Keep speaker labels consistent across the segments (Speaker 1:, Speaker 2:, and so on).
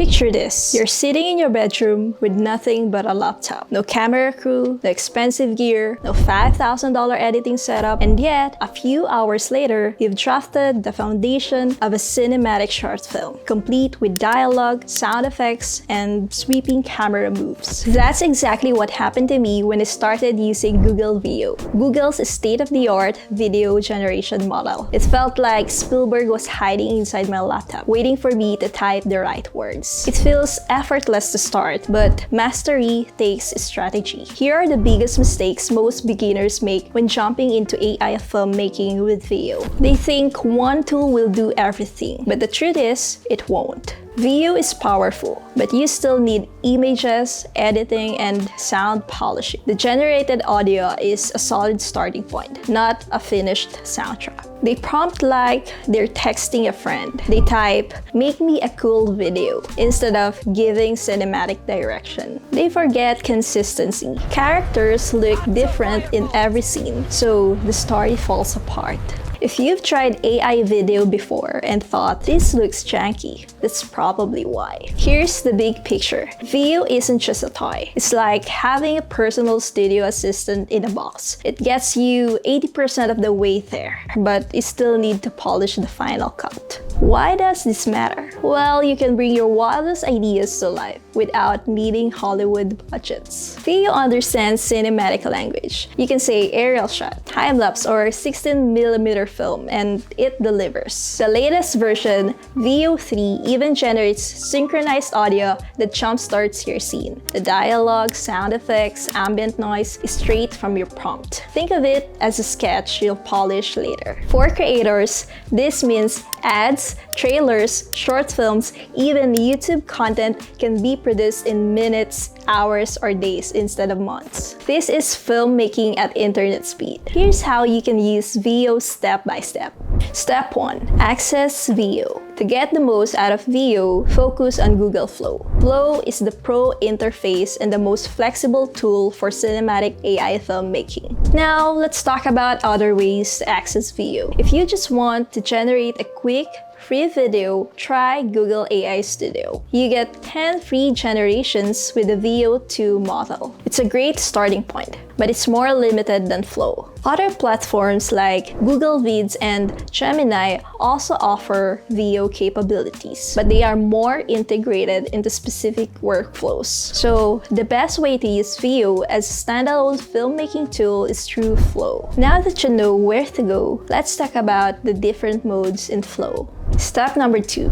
Speaker 1: Picture this. You're sitting in your bedroom with nothing but a laptop. No camera crew, no expensive gear, no $5,000 editing setup, and yet, a few hours later, you've drafted the foundation of a cinematic short film, complete with dialogue, sound effects, and sweeping camera moves. That's exactly what happened to me when I started using Google Veo, Google's state-of-the-art video generation model. It felt like Spielberg was hiding inside my laptop, waiting for me to type the right words. It feels effortless to start, but mastery takes strategy. Here are the biggest mistakes most beginners make when jumping into AI filmmaking with Veo. They think one tool will do everything, but the truth is, it won't. Veo is powerful, but you still need images, editing, and sound polishing. The generated audio is a solid starting point, not a finished soundtrack. They prompt like they're texting a friend. They type, "Make me a cool video," instead of giving cinematic direction. They forget consistency. Characters look different in every scene, so the story falls apart. If you've tried AI video before and thought this looks janky, that's probably why. Here's the big picture. Veo isn't just a toy. It's like having a personal studio assistant in a box. It gets you 80% of the way there, but you still need to polish the final cut. Why does this matter? Well, you can bring your wildest ideas to life without needing Hollywood budgets. Veo understands cinematic language. You can say aerial shot, time-lapse, or 16mm film, and it delivers. The latest version, Veo 3, even generates synchronized audio that jumpstarts your scene. The dialogue, sound effects, ambient noise is straight from your prompt. Think of it as a sketch you'll polish later. For creators, this means ads, trailers, short films, even YouTube content can be produced in minutes, hours, or days instead of months. This is filmmaking at internet speed. Here's how you can use Veo step by step. Step 1. Access Veo. To get the most out of Veo, focus on Google Flow. Flow is the pro interface and the most flexible tool for cinematic AI filmmaking. Now, let's talk about other ways to access Veo. If you just want to generate a quick, free video, try Google AI Studio. You get 10 free generations with the Veo 2 model. It's a great starting point, but it's more limited than Flow. Other platforms like Google Vids and Gemini also offer Veo capabilities, but they are more integrated into specific workflows. So the best way to use Veo as a standalone filmmaking tool is through Flow. Now that you know where to go, let's talk about the different modes in Flow. Step number 2.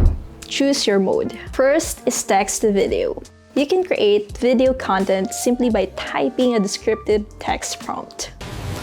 Speaker 1: Choose your mode. First is text to video. You can create video content simply by typing a descriptive text prompt.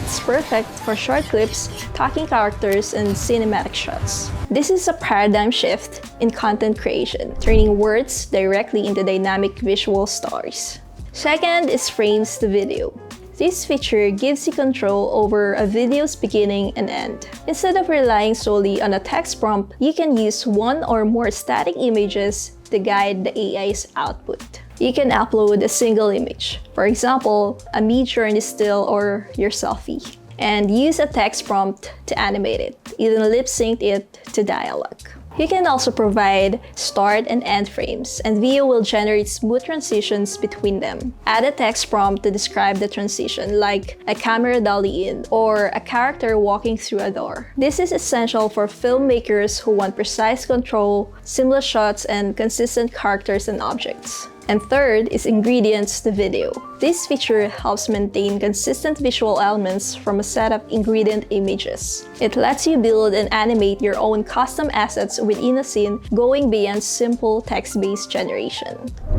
Speaker 1: It's perfect for short clips, talking characters, and cinematic shots. This is a paradigm shift in content creation, turning words directly into dynamic visual stories. Second is frames to video. This feature gives you control over a video's beginning and end. Instead of relying solely on a text prompt, you can use one or more static images to guide the AI's output. You can upload a single image, for example, a mid-journey still or your selfie, and use a text prompt to animate it, even lip-sync it to dialogue. You can also provide start and end frames, and Veo will generate smooth transitions between them. Add a text prompt to describe the transition, like a camera dolly in or a character walking through a door. This is essential for filmmakers who want precise control, seamless shots, and consistent characters and objects. And third is ingredients to video. This feature helps maintain consistent visual elements from a set of ingredient images. It lets you build and animate your own custom assets within a scene, going beyond simple text-based generation.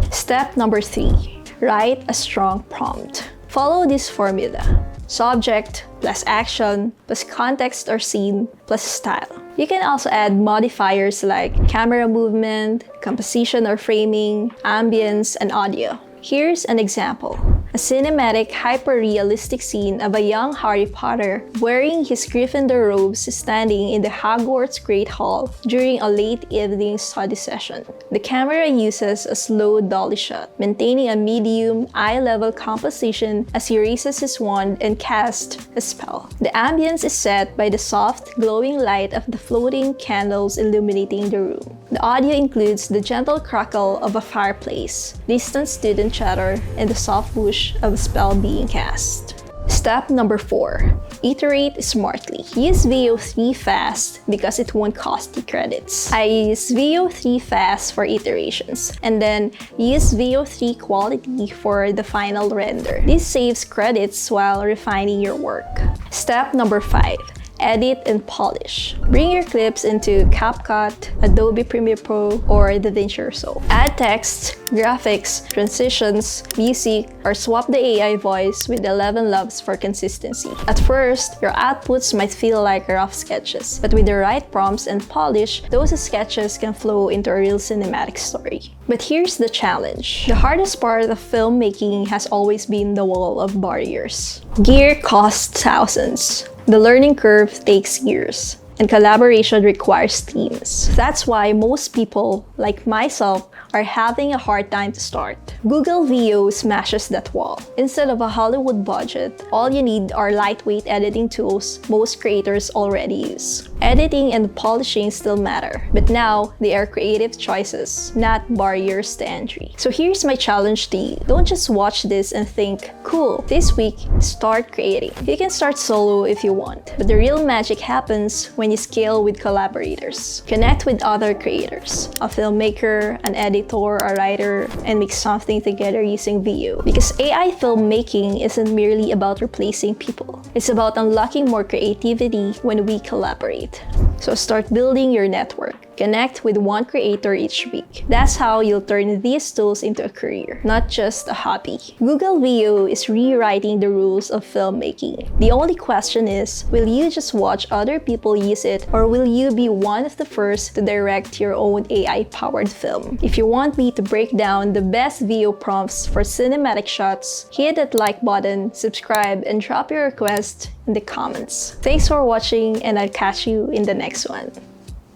Speaker 1: Step number 3. Write a strong prompt. Follow this formula. Subject plus action plus context or scene plus style. You can also add modifiers like camera movement, composition or framing, ambience, and audio. Here's an example. A cinematic, hyper-realistic scene of a young Harry Potter wearing his Gryffindor robes standing in the Hogwarts Great Hall during a late evening study session. The camera uses a slow dolly shot, maintaining a medium, eye-level composition as he raises his wand and casts a spell. The ambience is set by the soft, glowing light of the floating candles illuminating the room. The audio includes the gentle crackle of a fireplace, distant student chatter, and the soft whoosh of a spell being cast. Step number 4. Iterate smartly. Use Veo 3 Fast because it won't cost you credits. I use Veo 3 Fast for iterations, and then use Veo 3 Quality for the final render. This saves credits while refining your work. Step number 5. Edit and polish. Bring your clips into CapCut, Adobe Premiere Pro, or davinci or so. Add text, graphics, transitions, music, or swap the AI voice with 11 loves for consistency. At first, your outputs might feel like rough sketches, but with the right prompts and polish, those sketches can flow into a real cinematic story. But here's the challenge. The hardest part of filmmaking has always been the wall of barriers. Gear costs thousands. The learning curve takes years, and collaboration requires teams. That's why most people, like myself, are having a hard time to start. Google Veo smashes that wall. Instead of a Hollywood budget, all you need are lightweight editing tools most creators already use. Editing and polishing still matter, but now they are creative choices, not barriers to entry. So here's my challenge to you. Don't just watch this and think, cool, this week, start creating. You can start solo if you want, but the real magic happens when you scale with collaborators. Connect with other creators, a filmmaker, an editor, a writer, and make something together using Veo. Because AI filmmaking isn't merely about replacing people. It's about unlocking more creativity when we collaborate. So start building your network. Connect with one creator each week. That's how you'll turn these tools into a career, not just a hobby. Google Veo is rewriting the rules of filmmaking. The only question is, will you just watch other people use it, or will you be one of the first to direct your own AI-powered film? If you want me to break down the best Veo prompts for cinematic shots, hit that like button, subscribe, and drop your request in the comments. Thanks for watching, and I'll catch you in the next one.